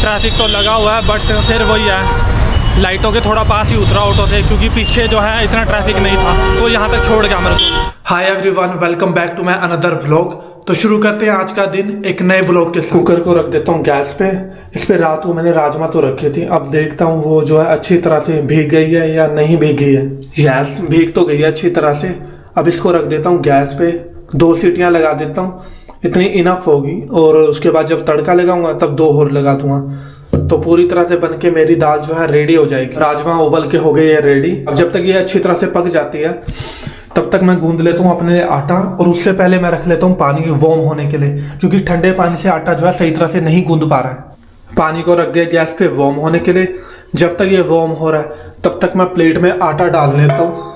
Traffic तो लगा हुआ है, बट फिर वही है, लाइटों के थोड़ा पास ही उतरा ऑटो से, क्योंकि पीछे जो है इतना ट्रैफिक नहीं था, तो यहाँ तक छोड़ गया मेरे को। Hi everyone, welcome back to my another vlog. तो शुरू करते हैं आज का दिन एक नए व्लॉग के साथ। कुकर को रख देता हूँ गैस पे। इस पे रात को मैंने राजमा तो रखी थी, अब देखता हूँ वो जो है अच्छी तरह से भीग गई है या नहीं भीगी है। यस, भीग तो गई है अच्छी तरह से। अब इसको रख देता हूँ गैस पे, 2 सीटियाँ लगा देता हूँ, इतनी इनफ होगी। और उसके बाद जब तड़का लगाऊंगा तब 2 और लगा दूंगा, तो पूरी तरह से बन के मेरी दाल जो है रेडी हो जाएगी। राजमा उबल के हो गई है रेडी। अब जब तक ये अच्छी तरह से पक जाती है तब तक मैं गूंद लेता हूँ अपने लिए आटा, और उससे पहले मैं रख लेता हूँ पानी वार्म होने के लिए, क्योंकि ठंडे पानी से आटा जो है सही तरह से नहीं गूंद पा रहा है। पानी को रख दिया गैस पे वार्म होने के लिए। जब तक ये वार्म हो रहा है तब तक मैं प्लेट में आटा डाल लेता हूँ।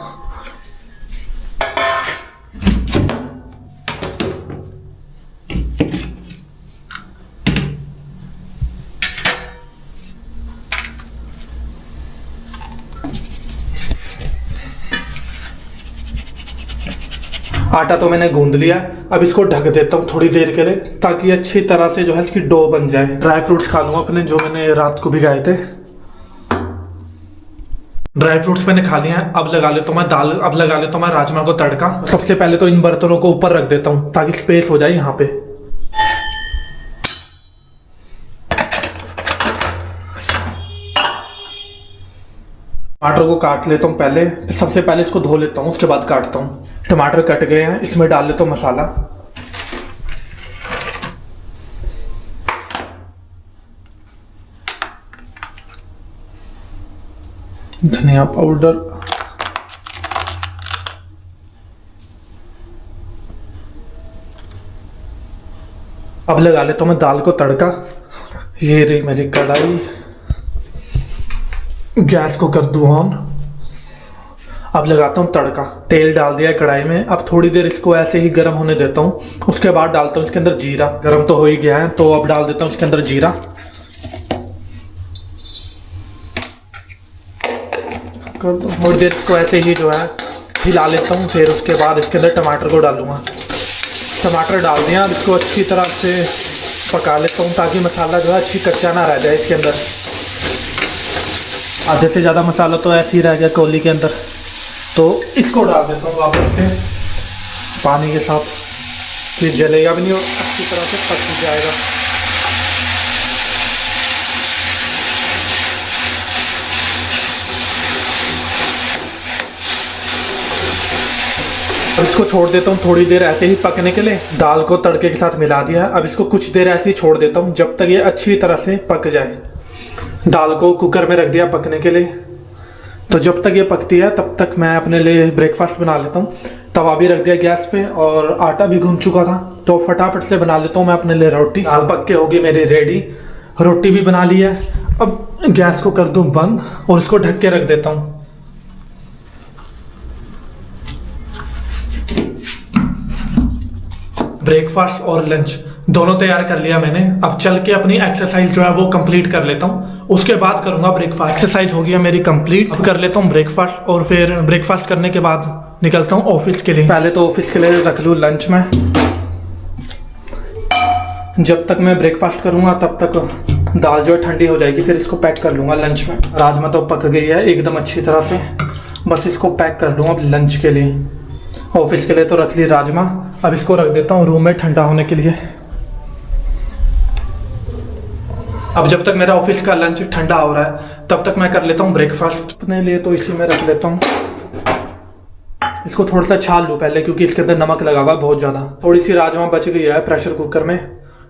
आटा तो मैंने गूंद लिया, अब इसको ढक देता हूँ थोड़ी देर के लिए, ताकि अच्छी तरह से जो है इसकी डो बन जाए। ड्राई फ्रूट्स खा लूंगा अपने, जो मैंने रात को भिगाए थे। ड्राई फ्रूट्स मैंने खा लिए हैं। अब लगा लेता हूँ मैं दाल, अब लगा लेता हूँ मैं राजमा को तड़का। सबसे पहले तो इन बर्तनों को ऊपर रख देता हूँ ताकि स्पेस हो जाए यहाँ पे। टमाटर को काट लेता हूँ पहले, सबसे पहले इसको धो लेता हूँ, उसके बाद काटता हूँ। टमाटर कट गए हैं, इसमें डाल लेता हूँ मसाला। धनिया पाउडर, अब लगा लेता हूँ मैं दाल को तड़का। ये रही मेरी कढ़ाई, गैस को कर दूं ऑन। अब लगाता हूँ तड़का। तेल डाल दिया है कढ़ाई में, अब थोड़ी देर इसको ऐसे ही गर्म होने देता हूँ। उसके बाद डालता हूँ इसके अंदर जीरा। गर्म तो हो ही गया है, तो अब डाल देता हूँ इसके अंदर जीरा। थोड़ी देर इसको ऐसे ही जो है हिला लेता हूँ। फिर उसके बाद इसके अंदर टमाटर को डालूंगा। टमाटर डाल दिया, अब इसको अच्छी तरह से पका लेता हूँ, ताकि मसाला जो है अच्छी कच्चा ना रह जाए इसके अंदर। आधे से ज़्यादा मसाला तो ऐसे ही रह गया कोली के अंदर, तो इसको डाल देता हूँ वापस से पानी के साथ। फिर जलेगा भी नहीं और अच्छी तरह से पक भी जाएगा। अब इसको छोड़ देता हूँ थोड़ी देर ऐसे ही पकने के लिए। दाल को तड़के के साथ मिला दिया है, अब इसको कुछ देर ऐसे ही छोड़ देता हूँ जब तक ये अच्छी तरह से पक जाए। दाल को कुकर में रख दिया पकने के लिए, तो जब तक ये पकती है तब तक मैं अपने लिए ब्रेकफास्ट बना लेता हूँ। तवा भी रख दिया गैस पे और आटा भी गूंद चुका था, तो फटाफट से बना लेता हूँ मैं अपने लिए रोटी। दाल पक के होगी मेरी रेडी, रोटी भी बना ली है। अब गैस को कर दूँ बंद और इसको ढक के रख देता हूँ। ब्रेकफास्ट और लंच दोनों तैयार कर लिया मैंने। अब चल के अपनी एक्सरसाइज जो है वो कंप्लीट कर लेता हूँ, उसके बाद करूँगा ब्रेकफास्ट। एक्सरसाइज हो गया मेरी कंप्लीट, अब कर लेता हूँ ब्रेकफास्ट, और फिर ब्रेकफास्ट करने के बाद निकलता हूँ ऑफिस के लिए। पहले तो ऑफिस के लिए रख लूँ लंच में। जब तक मैं ब्रेकफास्ट करूँगा तब तक दाल जो है ठंडी हो जाएगी, फिर इसको पैक कर लूँगा लंच में। राजमा तो पक गई है एकदम अच्छी तरह से, बस इसको पैक कर लूँगा अब लंच के लिए। ऑफिस के लिए तो रख ली राजमा, अब इसको रख देता हूँ रूम में ठंडा होने के लिए। अब जब तक मेरा ऑफिस का लंच ठंडा हो रहा है तब तक मैं कर लेता हूँ ब्रेकफास्ट अपने लिए, तो इसी में रख लेता हूँ। इसको थोड़ा सा छान लूँ पहले, क्योंकि इसके अंदर नमक लगा हुआ है बहुत ज़्यादा। थोड़ी सी राजमा बच गई है प्रेशर कुकर में,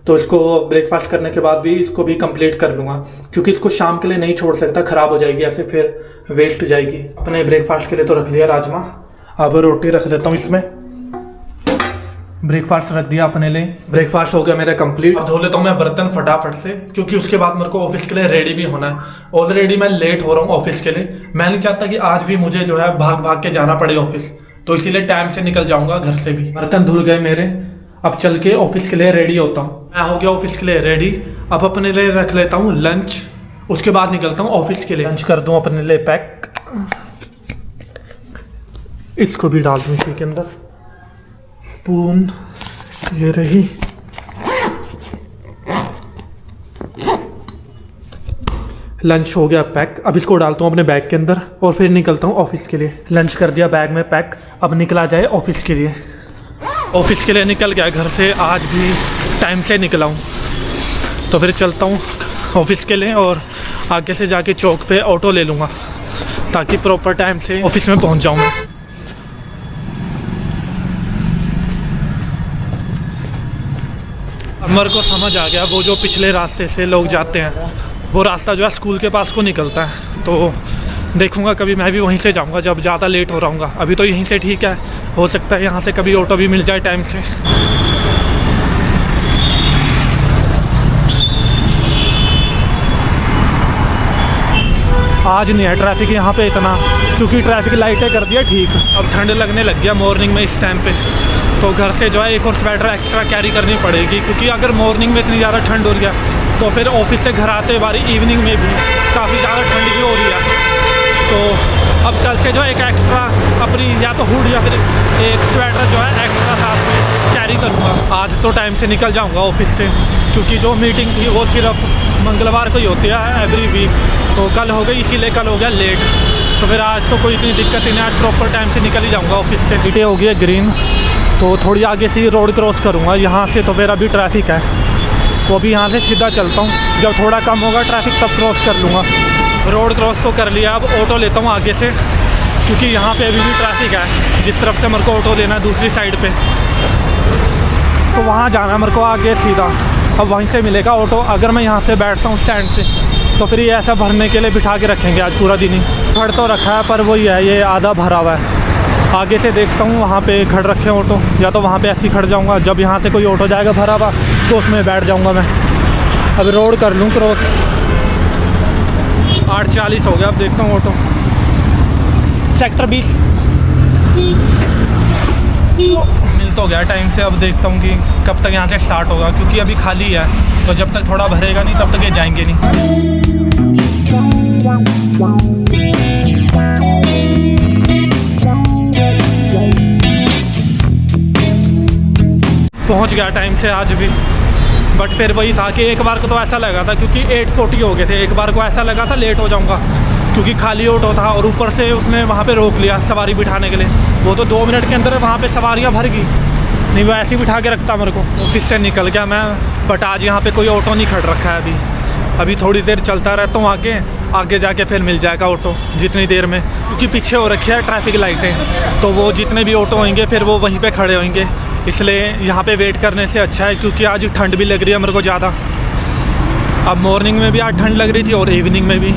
तो इसको ब्रेकफास्ट करने के बाद भी इसको भी कंप्लीट कर लूँगा, क्योंकि इसको शाम के लिए नहीं छोड़ सकता, ख़राब हो जाएगी ऐसे, फिर वेस्ट जाएगी। अपने ब्रेकफास्ट के लिए तो रख लिया राजमा, अब रोटी रख देता हूँ इसमें। ब्रेकफास्ट रख दिया अपने लिए, ब्रेकफास्ट हो गया मेरा कंप्लीट। धो लेता हूँ मैं बर्तन फटाफट से, क्योंकि उसके बाद मेरे को ऑफिस के लिए रेडी भी होना है। ऑलरेडी मैं लेट हो रहा हूँ ऑफिस के लिए, मैं नहीं चाहता कि आज भी मुझे जो है भाग भाग के जाना पड़े ऑफिस, तो इसीलिए टाइम से निकल जाऊंगा घर से भी। बर्तन धुल गए मेरे, अब चल के ऑफिस के लिए रेडी होता हूँ। मैं हो गया ऑफिस के लिए रेडी, अब अपने लिए रख लेता हूँ लंच, उसके बाद निकलता हूँ ऑफिस के लिए। लंच कर दूँ अपने लिए पैक, इसको भी डाल दूँ इसी के अंदर। स्पून ये रही, लंच हो गया पैक। अब इसको डालता हूँ अपने बैग के अंदर और फिर निकलता हूँ ऑफिस के लिए। लंच कर दिया बैग में पैक, अब निकला जाए ऑफिस के लिए। ऑफिस के लिए निकल गया घर से, आज भी टाइम से निकला हूँ। तो फिर चलता हूँ ऑफिस के लिए और आगे से जाके चौक पे ऑटो ले लूँगा ताकि प्रॉपर टाइम से ऑफिस में पहुँच जाऊँ। अब मेरे को समझ आ गया वो जो पिछले रास्ते से लोग जाते हैं वो रास्ता जो है स्कूल के पास को निकलता है। तो देखूंगा कभी मैं भी वहीं से जाऊंगा जब ज़्यादा लेट हो रहूँगा। अभी तो यहीं से ठीक है, हो सकता है यहाँ से कभी ऑटो भी मिल जाए टाइम से। आज नहीं है ट्रैफिक यहाँ पे इतना, क्योंकि ट्रैफिक लाइटें कर दिया ठीक। अब ठंड लगने लग गया मॉर्निंग में इस टाइम पे, तो घर से जो है एक और स्वेटर एक्स्ट्रा कैरी करनी पड़ेगी, क्योंकि अगर मॉर्निंग में इतनी ज़्यादा ठंड हो रही है तो फिर ऑफिस से घर आते बारी इवनिंग में भी काफ़ी ज़्यादा ठंड भी हो रही है। तो अब कल से जो है एक एक्स्ट्रा अपनी या तो हुड या फिर एक स्वेटर जो है एक्स्ट्रा साथ में कैरी करूँगा। आज तो टाइम से निकल जाऊँगा ऑफिस से, क्योंकि जो मीटिंग थी वो सिर्फ मंगलवार को ही होती है एवरी वीक, तो कल हो गई, इसीलिए कल हो गया लेट। तो फिर आज तो कोई इतनी दिक्कत ही नहीं, आज प्रॉपर टाइम से निकल ही जाऊँगा ऑफिस से। सीटें हो गई है ग्रीन, तो थोड़ी आगे से रोड क्रॉस करूँगा यहाँ से। तो फिर अभी ट्रैफिक है, तो अभी यहाँ से सीधा चलता हूँ, जब थोड़ा कम होगा ट्रैफिक तब क्रॉस कर लूँगा। रोड क्रॉस तो कर लिया, अब ऑटो लेता हूँ आगे से, क्योंकि यहाँ पे अभी भी ट्रैफिक है। जिस तरफ से मेरे को ऑटो लेना है दूसरी साइड पे, तो वहाँ जाना है मेरे को आगे सीधा। अब वहीं से मिलेगा ऑटो। अगर मैं यहाँ से बैठता हूँ स्टैंड से तो फिर ये ऐसा भरने के लिए बिठा के रखेंगे आज पूरा दिन ही। खड़ तो रखा है पर वही है, ये आधा भरा हुआ है। आगे से देखता हूँ वहाँ पे खड़ रखे हैं ऑटो, या तो वहाँ पे ऐसे ही खड़ जाऊँगा, जब यहाँ से कोई ऑटो जाएगा भरा हुआ तो उसमें बैठ जाऊँगा मैं। अब रोड कर लूँ क्रॉस। 8:40 हो गया, अब देखता हूँ ऑटो। सेक्टर 20 मिल तो गया टाइम से। अब देखता हूँ कि कब तक यहाँ से स्टार्ट होगा, क्योंकि अभी खाली है, तो जब तक थोड़ा भरेगा नहीं तब तक ये जाएंगे नहीं। पहुंच गया टाइम से आज भी, बट फिर वही था कि एक बार को तो ऐसा लगा था, क्योंकि 8:40 हो गए थे, एक बार को ऐसा लगा था लेट हो जाऊंगा, क्योंकि खाली ऑटो था और ऊपर से उसने वहाँ पे रोक लिया सवारी बिठाने के लिए। वो तो 2 मिनट के अंदर वहाँ पे सवारियाँ भर गई, नहीं वो ऐसे ही बिठा के रखता मेरे को। ऑफिस से निकल गया मैं, बट आज यहाँ पे कोई ऑटो नहीं खड़ रखा है। अभी थोड़ी देर चलता रहता हूँ आगे जाके फिर मिल जाएगा ऑटो जितनी देर में, क्योंकि पीछे हो रखी है ट्रैफिक लाइटें, तो वो जितने भी ऑटो होंगे फिर वो वहीं पे खड़े होंगे। इसलिए यहाँ पे वेट करने से अच्छा है, क्योंकि आज ठंड भी लग रही है मेरे को ज़्यादा। अब मॉर्निंग में भी आज ठंड लग रही थी और इवनिंग में भी,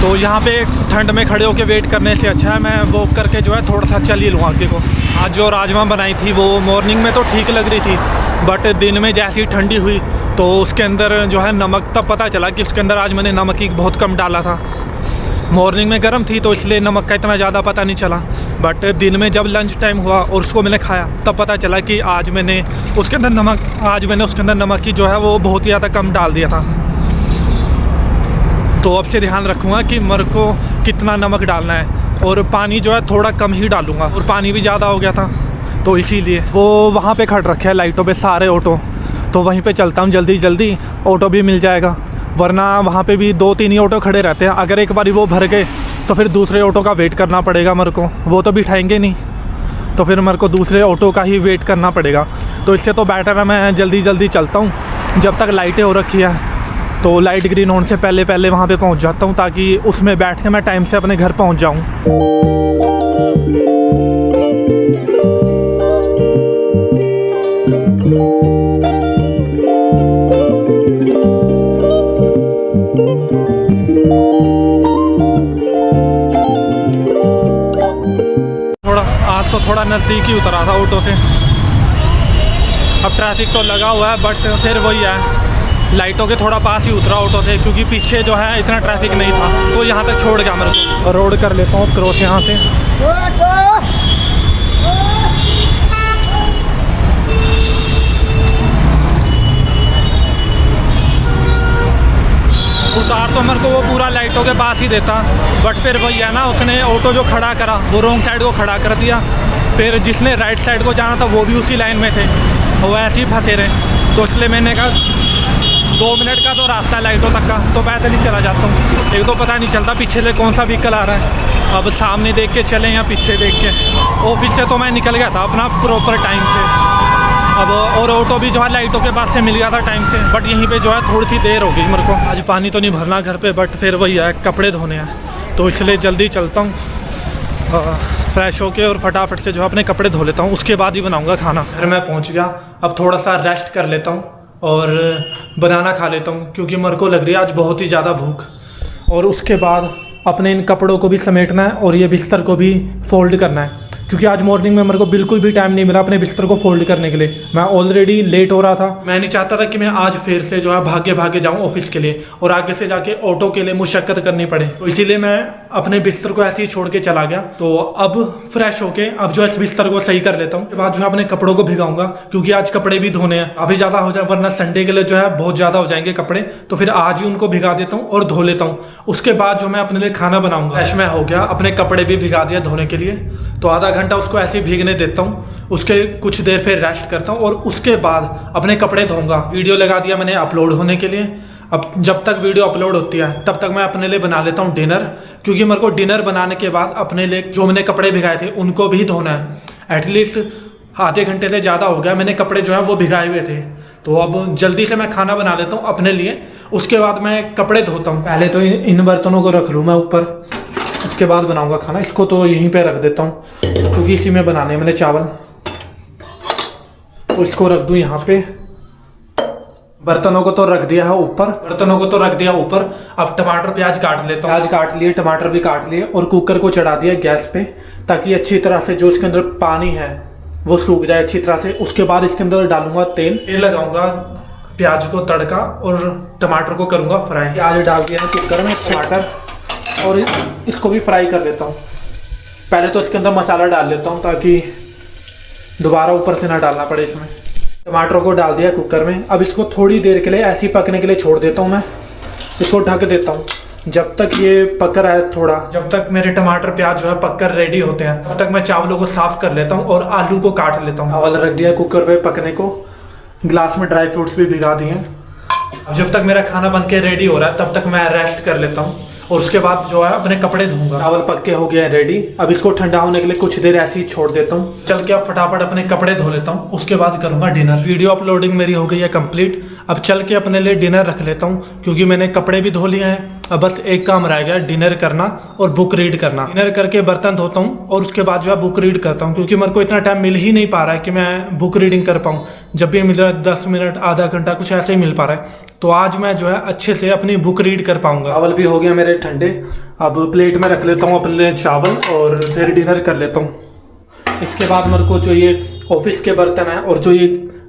तो यहाँ पे ठंड में खड़े होकर वेट करने से अच्छा है मैं वॉक करके जो है थोड़ा सा चल ही लूँ आगे को। आज जो राजमा बनाई थी वो मॉर्निंग में तो ठीक लग रही थी, बट दिन में जैसी ठंडी हुई तो उसके अंदर जो है नमक, तब पता चला कि उसके अंदर आज मैंने नमक ही बहुत कम डाला था। मॉर्निंग में गर्म थी तो इसलिए नमक का इतना ज़्यादा पता नहीं चला, बट दिन में जब लंच टाइम हुआ और उसको मैंने खाया तब पता चला कि आज मैंने उसके अंदर नमक की जो है वो बहुत ही ज़्यादा कम डाल दिया था। तो अब से ध्यान रखूँगा कि मेरे को कितना नमक डालना है, और पानी जो है थोड़ा कम ही डालूँगा, और पानी भी ज़्यादा हो गया था तो इसीलिए। वो वहाँ पे खड़ रखे हैं लाइटों पे सारे ऑटो, तो वहीं पे चलता हूँ जल्दी ऑटो भी मिल जाएगा, वरना वहाँ पे भी 2-3 ही ऑटो खड़े रहते हैं। अगर एक बारी वो भर गए तो फिर दूसरे ऑटो का वेट करना पड़ेगा मेरे को, वो तो बिठाएंगे नहीं, तो फिर मेरे को दूसरे ऑटो का ही वेट करना पड़ेगा। तो इससे तो बेटर है मैं जल्दी चलता हूँ, जब तक लाइटें हो रखी है तो लाइट ग्रीन होने से पहले वहाँ पे पहुँच जाता हूँ, ताकि उसमें बैठ के मैं टाइम से अपने घर पहुँच जाऊँ। तो थोड़ा नज़दीक ही उतरा था ऑटो से। अब ट्रैफिक तो लगा हुआ है, बट फिर वही है, लाइटों के थोड़ा पास ही उतरा ऑटो से, क्योंकि पीछे जो है इतना ट्रैफिक नहीं था, तो यहाँ तक छोड़ गया मेरे को। रोड कर लेता हूँ क्रॉस यहाँ से। उतार तो मेरे को वो पूरा लाइटों के पास ही देता, बट फिर वही है ना, उसने ऑटो जो खड़ा करा वो रॉन्ग साइड को खड़ा कर दिया, फिर जिसने राइट साइड को जाना था वो भी उसी लाइन में थे, वो ऐसे ही फंसे रहे। तो इसलिए मैंने कहा 2 मिनट का तो रास्ता है लाइटों तक का, तो पैदल ही चला जाता हूँ। एक तो पता नहीं चलता पीछे से कौन सा व्हीकल आ रहा है। अब सामने देख के चलें या पीछे देख के। ऑफिस से तो मैं निकल गया था अपना प्रॉपर टाइम से, अब और ऑटो भी जो है लाइटों के पास से मिल गया था टाइम से, बट यहीं पे जो है थोड़ी सी देर हो गई मेरे को। आज पानी तो नहीं भरना घर पे, बट फिर वही है कपड़े धोने हैं, तो इसलिए जल्दी चलता हूँ, फ्रेश होके और फटाफट से जो है अपने कपड़े धो लेता हूँ, उसके बाद ही बनाऊँगा खाना। घर मैं पहुँच गया, अब थोड़ा सा रेस्ट कर लेता हूँ और बनाना खा लेता हूँ, क्योंकि मेरे को लग रही है आज बहुत ही ज़्यादा भूख। और उसके बाद अपने इन कपड़ों को भी समेटना है और ये बिस्तर को भी फोल्ड करना है, क्योंकि आज मॉर्निंग में मेरे को बिल्कुल भी टाइम नहीं मिला अपने बिस्तर को फोल्ड करने के लिए। मैं ऑलरेडी लेट हो रहा था, मैं नहीं चाहता था कि मैं आज फिर से जो है भागे भागे जाऊं ऑफिस के लिए और आगे से जाके ऑटो के लिए मुशक्कत करनी पड़े, तो इसीलिए मैं अपने बिस्तर को ऐसे ही छोड़ के चला गया। तो अब फ्रेश होके अब जो है इस बिस्तर को सही कर लेता हूँ, उसके बाद जो है अपने कपड़ों को भिगाऊंगा, क्योंकि आज कपड़े भी धोने हैं, काफ़ी ज़्यादा हो जाए, वरना संडे के लिए जो है बहुत ज़्यादा हो जाएंगे कपड़े, तो फिर आज ही उनको भिगा देता हूँ और धो लेता हूँ। उसके बाद जो मैं अपने लिए खाना बनाऊंगा। फ्रेश मैं हो गया, अपने कपड़े भी भिगा दिया धोने के लिए, तो आधा घंटा उसको ऐसे ही भीगने देता हूँ, उसके कुछ देर फिर रेस्ट करता हूँ और उसके बाद अपने कपड़े धोऊंगा। वीडियो लगा दिया मैंने अपलोड होने के लिए। अब जब तक वीडियो अपलोड होती है तब तक मैं अपने लिए बना लेता हूँ डिनर, क्योंकि मेरे को डिनर बनाने के बाद अपने लिए जो मैंने कपड़े भिगाए थे उनको भी धोना है। एटलीस्ट आधे घंटे से ज़्यादा हो गया मैंने कपड़े जो है वो भिगाए हुए थे, तो अब जल्दी से मैं खाना बना लेता हूँ अपने लिए, उसके बाद मैं कपड़े धोता हूँ। पहले तो इन बर्तनों को रख लूँ मैं ऊपर, उसके बाद बनाऊंगा खाना। इसको तो यहीं पे रख देता हूँ, क्योंकि इसी में बनाने मैंने चावल, तो इसको रख दूँ यहाँ पे। बर्तनों को तो रख दिया है ऊपर, अब टमाटर प्याज काट लेता हूँ। प्याज काट लिए, टमाटर भी काट लिए और कुकर को चढ़ा दिया गैस पे, ताकि अच्छी तरह से जो इसके अंदर पानी है वो सूख जाए अच्छी तरह से। उसके बाद इसके अंदर डालूंगा तेल लगाऊंगा, प्याज को तड़का और टमाटर को करूंगा फ्राई। प्याज डाल दिया है कुकर में, टमाटर, और इसको भी फ्राई कर लेता हूँ। पहले तो इसके अंदर मसाला डाल लेता हूँ ताकि दोबारा ऊपर से ना डालना पड़े इसमें। टमाटरों को डाल दिया कुकर में, अब इसको थोड़ी देर के लिए ऐसे ही पकने के लिए छोड़ देता हूँ मैं। इसको ढक देता हूँ जब तक ये पक रहा है थोड़ा, जब तक मेरे टमाटर प्याज जो है पककर रेडी होते हैं, तब तक मैं चावलों को साफ कर लेता हूँ और आलू को काट लेता हूँ। चावल रख दिया कुकर पे पकने को, गिलास में ड्राई फ्रूट्स भी भिगा दिए। अब जब तक मेरा खाना बन के रेडी हो रहा है तब तक मैं रेस्ट कर लेता हूँ और उसके बाद जो है अपने कपड़े धोऊंगा। चावल पक के हो गया है रेडी, अब इसको ठंडा होने के लिए कुछ देर ऐसे ही छोड़ देता हूँ। चल के अब फटाफट अपने कपड़े धो लेता हूँ, उसके बाद करूंगा डिनर। वीडियो अपलोडिंग मेरी हो गई है कंप्लीट, अब चल के अपने लिए डिनर रख लेता हूँ, क्योंकि मैंने कपड़े भी धो लिए हैं। अब बस एक काम रह गया, डिनर करना और बुक रीड करना। डिनर करके बर्तन धोता हूँ और उसके बाद जो है बुक रीड करता हूँ, क्योंकि मेरे को इतना टाइम मिल ही नहीं पा रहा है कि मैं बुक रीडिंग कर पाऊँ। जब भी मिल रहा है 10 मिनट आधा घंटा कुछ ऐसे ही मिल पा रहा है, तो आज मैं जो है अच्छे से अपनी बुक रीड कर पाऊंगा। चावल भी हो गया मेरे ठंडे, अब प्लेट में रख लेता हूँ अपने लिए चावल और फिर डिनर कर लेता हूँ। इसके बाद मेरे को जो ये ऑफिस के बर्तन है और जो ये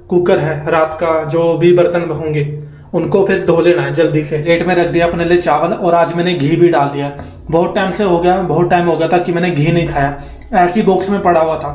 कुकर है, रात का जो भी बर्तन होंगे उनको फिर धो लेना है जल्दी से। प्लेट में रख दिया अपने लिए चावल और आज मैंने घी भी डाल दिया। बहुत टाइम हो गया था कि मैंने घी नहीं खाया, ऐसी बॉक्स में पड़ा हुआ था,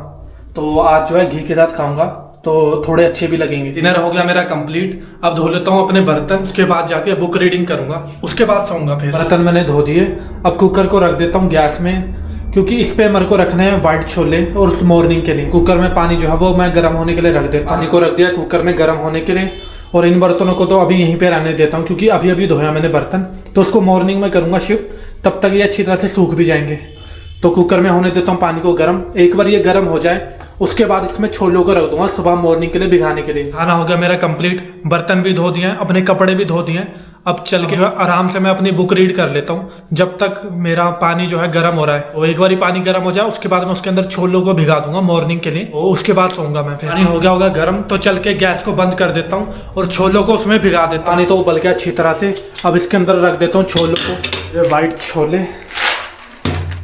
तो आज जो है घी के साथ खाऊंगा तो थोड़े अच्छे भी लगेंगे। डिनर हो गया मेरा कंप्लीट, अब धो लेता हूँ अपने बर्तन, उसके बाद जाके बुक रीडिंग करूंगा, उसके बाद सोऊंगा। फिर बर्तन मैंने धो दिए, अब कुकर को रख देता हूँ गैस में, क्योंकि इस पे मेरे को रखने हैं व्हाइट छोले और मॉर्निंग के लिए। कुकर में पानी जो है वो मैं गर्म होने के लिए रख देता हूँ। पानी को रख दिया कुकर में गर्म होने के लिए, और इन बर्तनों को तो अभी यहीं पे रहने देता हूँ, क्योंकि अभी अभी धोया मैंने बर्तन, तो उसको मॉर्निंग में करूँगा शिफ्ट, तब तक ये अच्छी तरह से सूख भी जाएंगे। तो कुकर में होने देता हूँ पानी को गर्म। एक बार ये गर्म हो जाए उसके बाद इसमें छोलों को रख दूंगा सुबह मॉर्निंग के लिए भिगाने के लिए। खाना हो गया मेरा कंप्लीट, बर्तन भी धो दिए हैं, अपने कपड़े भी धो दिए हैं। अब चल के जो है आराम से मैं अपनी बुक रीड कर लेता हूँ, जब तक मेरा पानी जो है गर्म हो रहा है। तो एक बार पानी गर्म हो जाए उसके बाद मैं उसके अंदर छोलों को भिगा दूंगा मॉर्निंग के लिए, तो उसके बाद सोऊंगा मैं। फिर पानी हो गया होगा गर्म, तो चल के गैस को बंद कर देता हूँ और छोलों को उसमें भिगा देता हूँ। पानी तो उबल गया अच्छी तरह से, अब इसके अंदर रख देता हूँ छोलों को, व्हाइट छोले,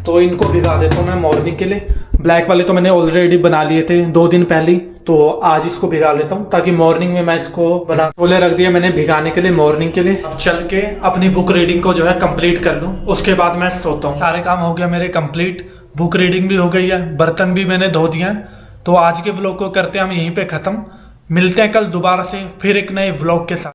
तो इनको भिगा देता हूँ मैं मॉर्निंग के लिए। ब्लैक वाले तो मैंने ऑलरेडी बना लिए थे 2 दिन पहले, तो आज इसको भिगा लेता हूँ ताकि मॉर्निंग में मैं इसको बना। छोले रख दिए मैंने भिगाने के लिए मॉर्निंग के लिए। अब चल के अपनी बुक रीडिंग को जो है कंप्लीट कर लूँ, उसके बाद मैं सोता हूँ। सारे काम हो गया मेरे कंप्लीट, बुक रीडिंग भी हो गई है, बर्तन भी मैंने धो दिए हैं। तो आज के व्लॉग को करते हैं हम यहीं पे ख़त्म, मिलते हैं कल दोबारा से फिर एक नए व्लॉग के साथ।